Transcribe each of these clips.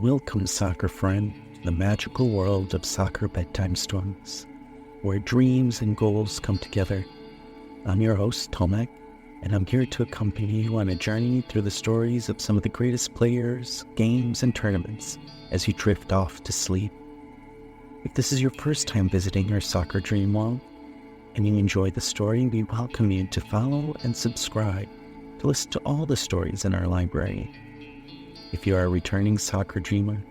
Welcome, soccer friend, to the magical world of Soccer Bedtime Stories, where dreams and goals come together. I'm your host, Tomek, and I'm here to accompany you on a journey through the stories of some of the greatest players, games, and tournaments as you drift off to sleep. If this is your first time visiting our Soccer Dream World, and you enjoy the story, we welcome you to follow and subscribe to listen to all the stories in our library. If you are a returning soccer dreamer,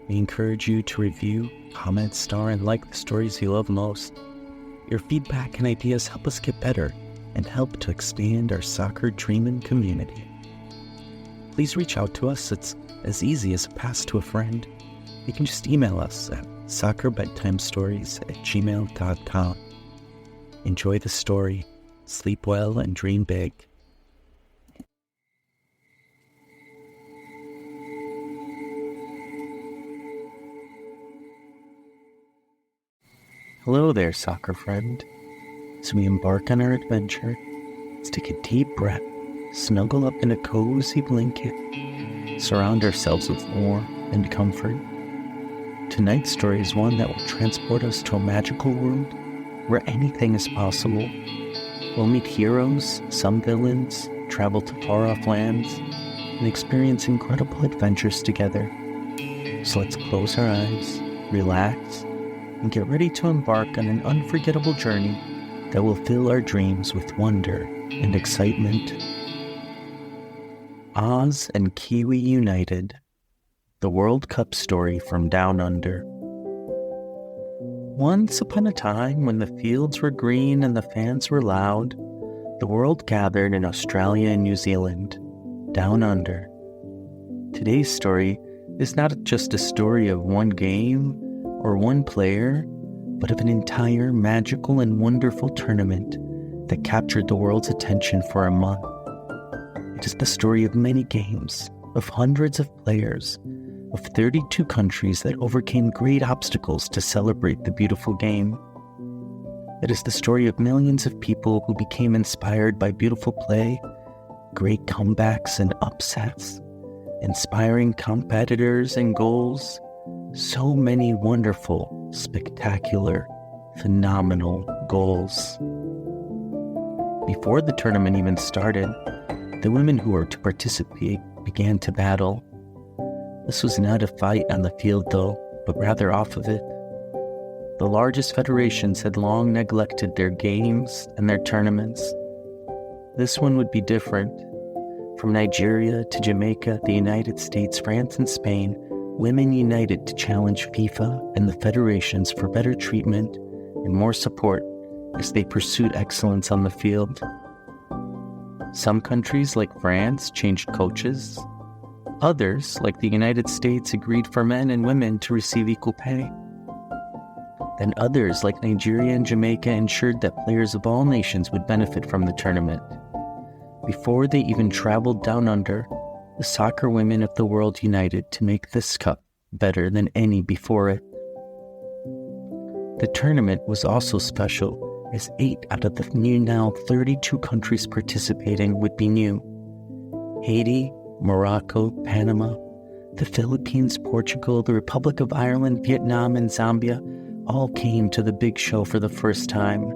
we encourage you to review, comment, star, and like the stories you love most. Your feedback and ideas help us get better and help to expand our soccer dreaming community. Please reach out to us. It's as easy as a pass to a friend. You can just email us at soccerbedtimestories@gmail.com. Enjoy the story, sleep well, and dream big. Hello there, soccer friend. As we embark on our adventure, let's take a deep breath, snuggle up in a cozy blanket, surround ourselves with warmth and comfort. Tonight's story is one that will transport us to a magical world where anything is possible. We'll meet heroes, some villains, travel to far-off lands, and experience incredible adventures together. So let's close our eyes, relax, and get ready to embark on an unforgettable journey that will fill our dreams with wonder and excitement. Oz and Kiwi United, the World Cup story from Down Under. Once upon a time, when the fields were green and the fans were loud, the world gathered in Australia and New Zealand, Down Under. Today's story is not just a story of one game or one player, but of an entire magical and wonderful tournament that captured the world's attention for a month. It is the story of many games, of hundreds of players, of 32 countries that overcame great obstacles to celebrate the beautiful game. It is the story of millions of people who became inspired by beautiful play, great comebacks and upsets, inspiring competitors and goals. So many wonderful, spectacular, phenomenal goals. Before the tournament even started, the women who were to participate began to battle. This was not a fight on the field though, but rather off of it. The largest federations had long neglected their games and their tournaments. This one would be different. From Nigeria to Jamaica, the United States, France, and Spain, women united to challenge FIFA and the federations for better treatment and more support as they pursued excellence on the field. Some countries, like France, changed coaches. Others, like the United States, agreed for men and women to receive equal pay. Then others, like Nigeria and Jamaica, ensured that players of all nations would benefit from the tournament. Before they even traveled down under, the soccer women of the world united to make this cup better than any before it. The tournament was also special, as 8 out of the now 32 countries participating would be new. Haiti, Morocco, Panama, the Philippines, Portugal, the Republic of Ireland, Vietnam, and Zambia all came to the big show for the first time.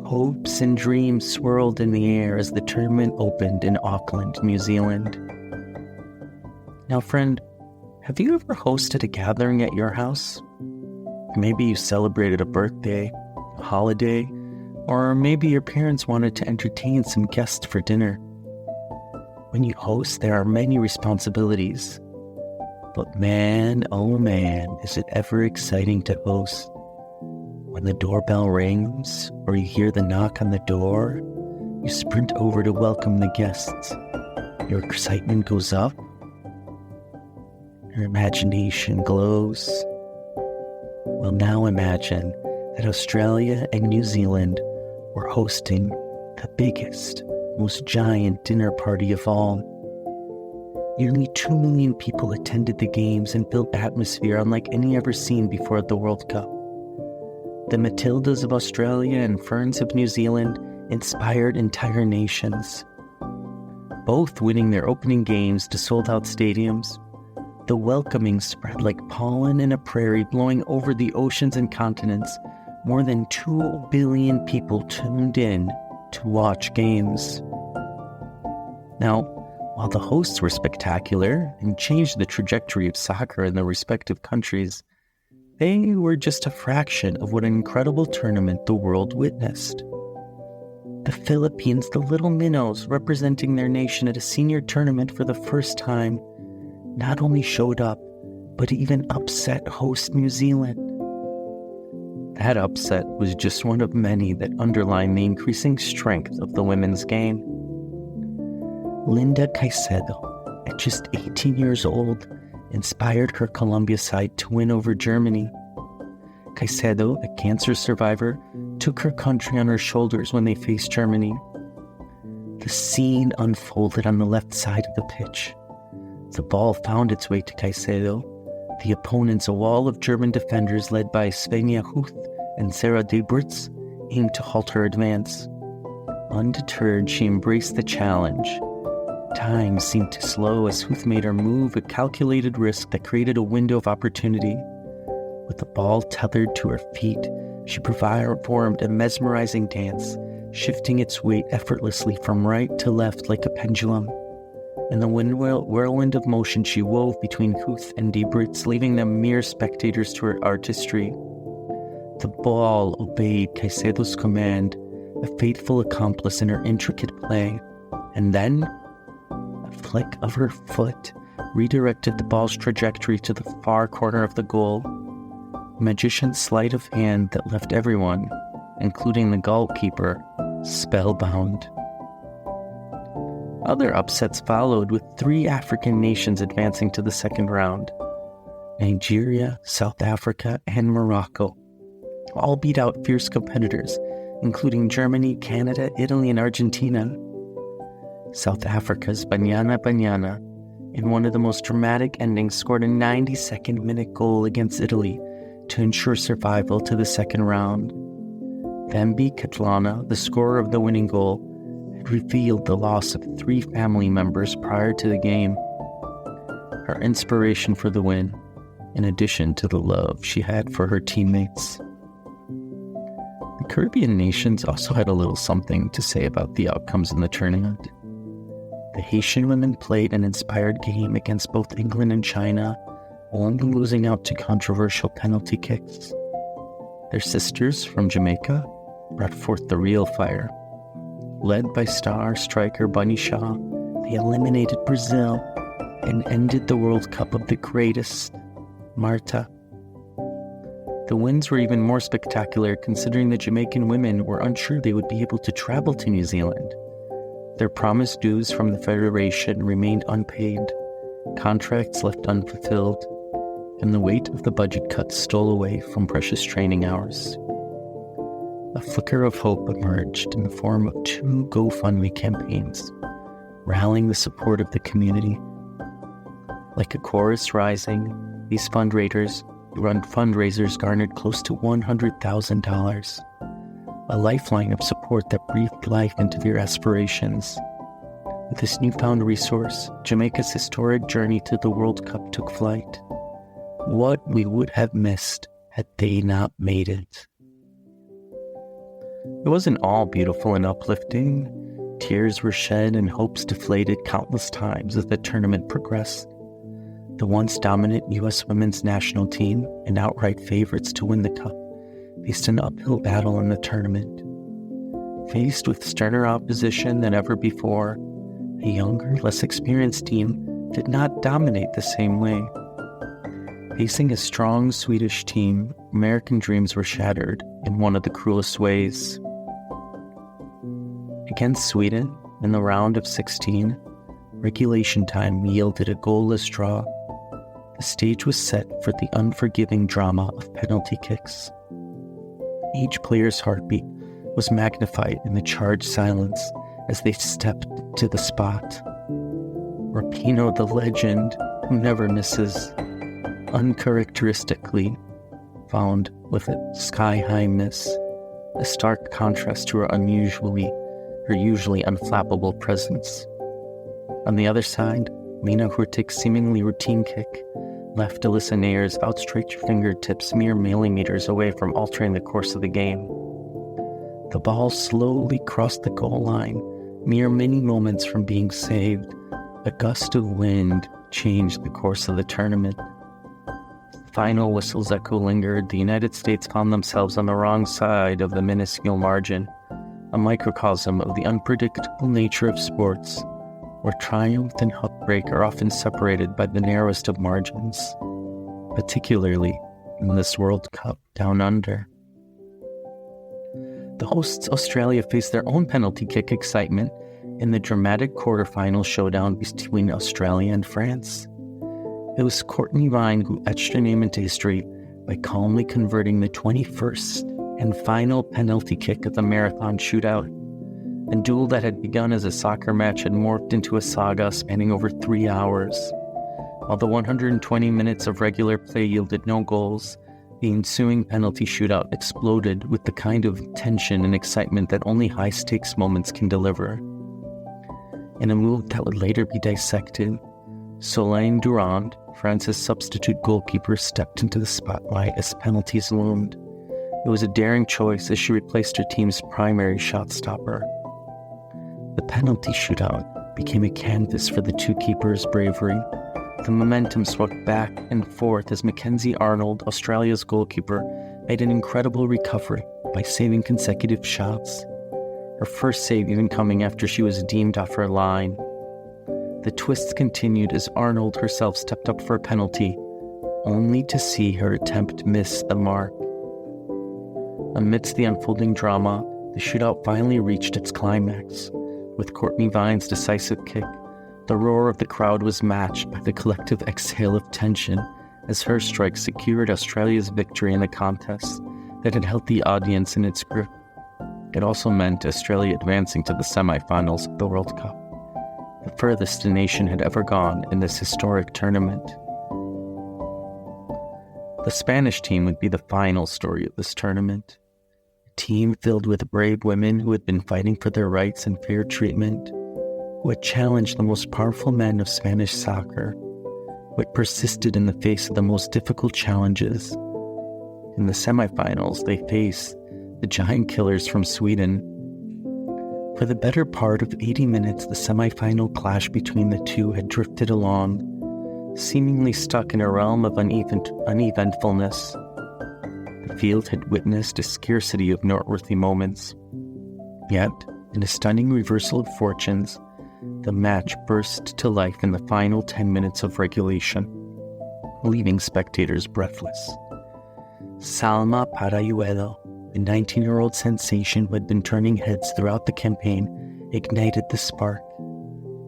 Hopes and dreams swirled in the air as the tournament opened in Auckland, New Zealand. Now, friend, have you ever hosted a gathering at your house? Maybe you celebrated a birthday, a holiday, or maybe your parents wanted to entertain some guests for dinner. When you host, there are many responsibilities. But man, oh man, is it ever exciting to host. When the doorbell rings or you hear the knock on the door, you sprint over to welcome the guests. Your excitement goes up. Your imagination glows. Well, now imagine that Australia and New Zealand were hosting the biggest, most giant dinner party of all. Nearly 2 million people attended the games and built atmosphere unlike any ever seen before at the World Cup. The Matildas of Australia and Ferns of New Zealand inspired entire nations. Both winning their opening games to sold-out stadiums, The welcoming spread like pollen in a prairie, blowing over the oceans and continents. More than 2 billion people tuned in to watch games. Now, while the hosts were spectacular and changed the trajectory of soccer in their respective countries, they were just a fraction of what an incredible tournament the world witnessed. The Philippines, the little minnows representing their nation at a senior tournament for the first time, not only showed up, but even upset host New Zealand. That upset was just one of many that underlined the increasing strength of the women's game. Linda Caicedo, at just 18 years old, inspired her Colombia side to win over Germany. Caicedo, a cancer survivor, took her country on her shoulders when they faced Germany. The scene unfolded on the left side of the pitch. The ball found its way to Caicedo. The opponents, a wall of German defenders led by Svenja Huth and Sarah Debritz, aimed to halt her advance. Undeterred, she embraced the challenge. Time seemed to slow as Huth made her move, a calculated risk that created a window of opportunity. With the ball tethered to her feet, she performed a mesmerizing dance, shifting its weight effortlessly from right to left like a pendulum. In the whirlwind of motion, she wove between Huth and Debritz, leaving them mere spectators to her artistry. The ball obeyed Caicedo's command, a faithful accomplice in her intricate play, and then a flick of her foot redirected the ball's trajectory to the far corner of the goal. A magician's sleight of hand that left everyone, including the goalkeeper, spellbound. Other upsets followed, with 3 African nations advancing to the second round. Nigeria, South Africa, and Morocco all beat out fierce competitors, including Germany, Canada, Italy, and Argentina. South Africa's Banyana Banyana, in one of the most dramatic endings, scored a 92nd minute goal against Italy to ensure survival to the second round. Thembi Kgatlana, the scorer of the winning goal, had revealed the loss of 3 family members prior to the game. Her inspiration for the win, in addition to the love she had for her teammates. The Caribbean nations also had a little something to say about the outcomes in the tournament. The Haitian women played an inspired game against both England and China, only losing out to controversial penalty kicks. Their sisters from Jamaica brought forth the real fire. Led by star striker Bunny Shaw, they eliminated Brazil and ended the World Cup of the greatest, Marta. The wins were even more spectacular considering the Jamaican women were unsure they would be able to travel to New Zealand. Their promised dues from the Federation remained unpaid, contracts left unfulfilled, and the weight of the budget cuts stole away from precious training hours. A flicker of hope emerged in the form of 2 GoFundMe campaigns, rallying the support of the community. Like a chorus rising, these fundraisers garnered close to $100,000, a lifeline of support that breathed life into their aspirations. With this newfound resource, Jamaica's historic journey to the World Cup took flight. What we would have missed had they not made it. It wasn't all beautiful and uplifting. Tears were shed and hopes deflated countless times as the tournament progressed. The once dominant U.S. women's national team, and outright favorites to win the cup, faced an uphill battle in the tournament. Faced with sterner opposition than ever before, a younger, less experienced team did not dominate the same way. Facing a strong Swedish team, American dreams were shattered in one of the cruelest ways. Against Sweden, in the round of 16, regulation time yielded a goalless draw. The stage was set for the unforgiving drama of penalty kicks. Each player's heartbeat was magnified in the charged silence as they stepped to the spot. Rapinoe, the legend who never misses, uncharacteristically found with a sky-high miss, a stark contrast to her usually unflappable presence. On the other side, Lena Hurtig's seemingly routine kick left Alyssa Nayer's outstretched fingertips mere millimeters away from altering the course of the game. The ball slowly crossed the goal line, mere many moments from being saved. A gust of wind changed the course of the tournament. Final whistle's echo lingered. The United States found themselves on the wrong side of the minuscule margin, a microcosm of the unpredictable nature of sports, where triumph and heartbreak are often separated by the narrowest of margins, particularly in this World Cup down under. The hosts Australia faced their own penalty kick excitement in the dramatic quarterfinal showdown between Australia and France. It was Courtney Vine who etched her name into history by calmly converting the 21st and final penalty kick at the marathon shootout. A duel that had begun as a soccer match had morphed into a saga spanning over 3 hours. While the 120 minutes of regular play yielded no goals, the ensuing penalty shootout exploded with the kind of tension and excitement that only high-stakes moments can deliver. In a move that would later be dissected, Solène Durand, France's substitute goalkeeper, stepped into the spotlight as penalties loomed. It was a daring choice as she replaced her team's primary shot stopper. The penalty shootout became a canvas for the two keepers' bravery. The momentum swept back and forth as Mackenzie Arnold, Australia's goalkeeper, made an incredible recovery by saving consecutive shots, her first save even coming after she was deemed off her line. The twists continued as Arnold herself stepped up for a penalty, only to see her attempt miss the mark. Amidst the unfolding drama, the shootout finally reached its climax. With Courtney Vine's decisive kick, the roar of the crowd was matched by the collective exhale of tension as her strike secured Australia's victory in a contest that had held the audience in its grip. It also meant Australia advancing to the semi-finals of the World Cup, the furthest the nation had ever gone in this historic tournament. The Spanish team would be the final story of this tournament. A team filled with brave women who had been fighting for their rights and fair treatment, who had challenged the most powerful men of Spanish soccer, who had persisted in the face of the most difficult challenges. In the semifinals, they faced the giant killers from Sweden. For the better part of 80 minutes, the semifinal clash between the two had drifted along, seemingly stuck in a realm of uneventfulness. The field had witnessed a scarcity of noteworthy moments. Yet, in a stunning reversal of fortunes, the match burst to life in the final 10 minutes of regulation, leaving spectators breathless. Salma Parayuelo, the 19-year-old sensation who had been turning heads throughout the campaign, ignited the spark.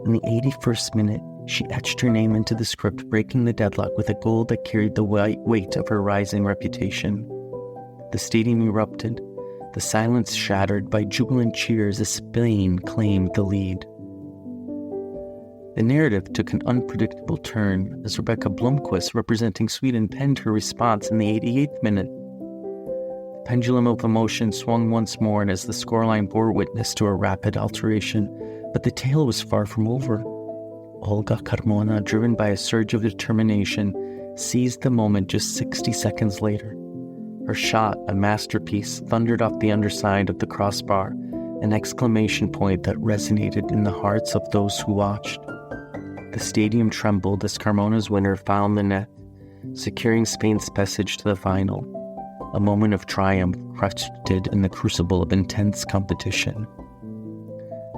In the 81st minute, she etched her name into the script, breaking the deadlock with a goal that carried the weight of her rising reputation. The stadium erupted, the silence shattered by jubilant cheers as Spain claimed the lead. The narrative took an unpredictable turn as Rebecca Blomqvist, representing Sweden, penned her response in the 88th minute. The pendulum of emotion swung once more, and as the scoreline bore witness to a rapid alteration, but the tale was far from over. Olga Carmona, driven by a surge of determination, seized the moment just 60 seconds later. Her shot, a masterpiece, thundered off the underside of the crossbar, an exclamation point that resonated in the hearts of those who watched. The stadium trembled as Carmona's winner found the net, securing Spain's passage to the final, a moment of triumph crafted in the crucible of intense competition.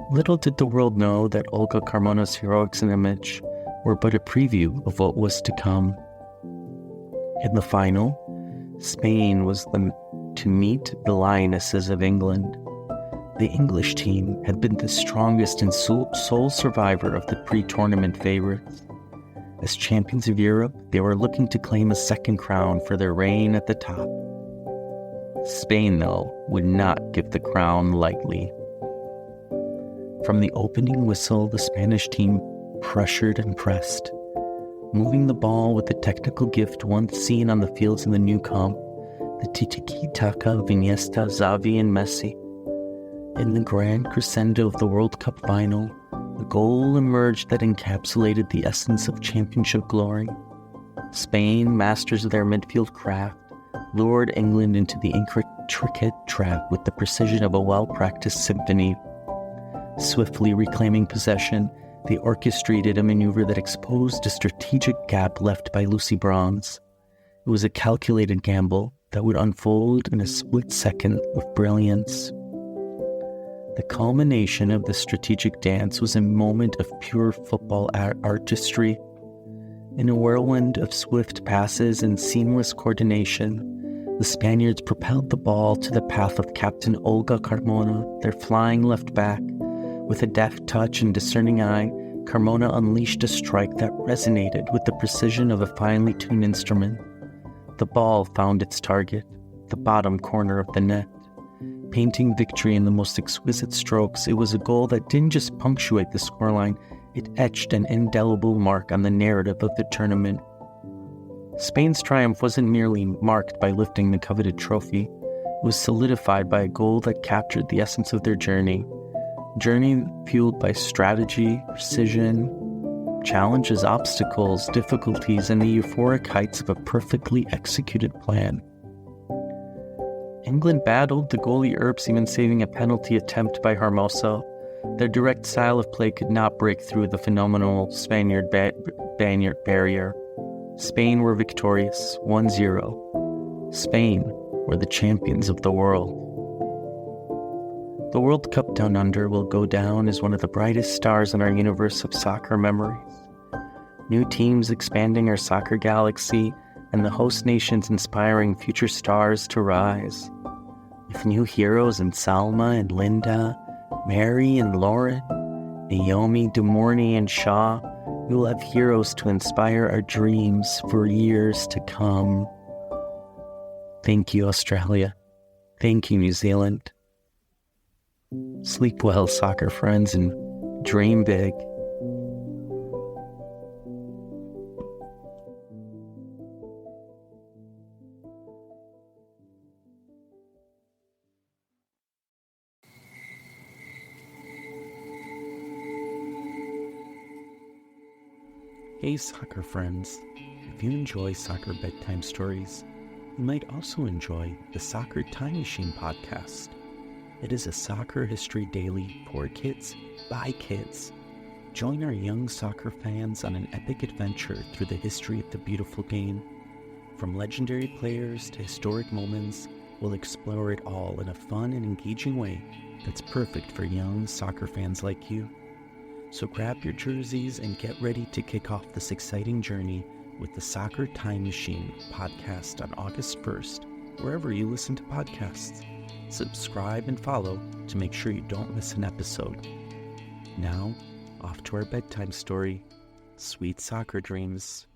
Little did the world know that Olga Carmona's heroics and image were but a preview of what was to come. In the final, Spain was to meet the Lionesses of England. The English team had been the strongest and sole survivor of the pre-tournament favorites. As champions of Europe, they were looking to claim a second crown for their reign at the top. Spain, though, would not give the crown lightly. From the opening whistle, the Spanish team pressured and pressed, moving the ball with the technical gift once seen on the fields in the new camp, the tiki-taka of Iniesta, Xavi, and Messi. In the grand crescendo of the World Cup final, a goal emerged that encapsulated the essence of championship glory. Spain, masters of their midfield craft, lured England into the intricate trap with the precision of a well-practiced symphony. Swiftly reclaiming possession, they orchestrated a maneuver that exposed a strategic gap left by Lucy Bronze. It was a calculated gamble that would unfold in a split second of brilliance. The culmination of the strategic dance was a moment of pure football artistry. In a whirlwind of swift passes and seamless coordination, the Spaniards propelled the ball to the path of Captain Olga Carmona, their flying left back. With a deft touch and discerning eye, Carmona unleashed a strike that resonated with the precision of a finely tuned instrument. The ball found its target, the bottom corner of the net. Painting victory in the most exquisite strokes, it was a goal that didn't just punctuate the scoreline, it etched an indelible mark on the narrative of the tournament. Spain's triumph wasn't merely marked by lifting the coveted trophy, it was solidified by a goal that captured the essence of their journey. Journey fueled by strategy, precision, challenges, obstacles, difficulties, and the euphoric heights of a perfectly executed plan. England battled, the goalie Earps even saving a penalty attempt by Hermoso. Their direct style of play could not break through the phenomenal Spaniard barrier. Spain were victorious, 1-0. Spain were the champions of the world. The World Cup Down Under will go down as one of the brightest stars in our universe of soccer memories. New teams expanding our soccer galaxy, and the host nations inspiring future stars to rise. With new heroes in Salma and Linda, Mary and Lauren, Naomi, Dumorney and Shaw, we will have heroes to inspire our dreams for years to come. Thank you, Australia. Thank you, New Zealand. Sleep well, soccer friends, and dream big. Hey, soccer friends. If you enjoy Soccer Bedtime Stories, you might also enjoy the Soccer Time Machine podcast. It is a soccer history daily for kids, by kids. Join our young soccer fans on an epic adventure through the history of the beautiful game. From legendary players to historic moments, we'll explore it all in a fun and engaging way that's perfect for young soccer fans like you. So grab your jerseys and get ready to kick off this exciting journey with the Soccer Time Machine podcast on August 1st, wherever you listen to podcasts. Subscribe and follow to make sure you don't miss an episode. Now, off to our bedtime story. Sweet soccer dreams.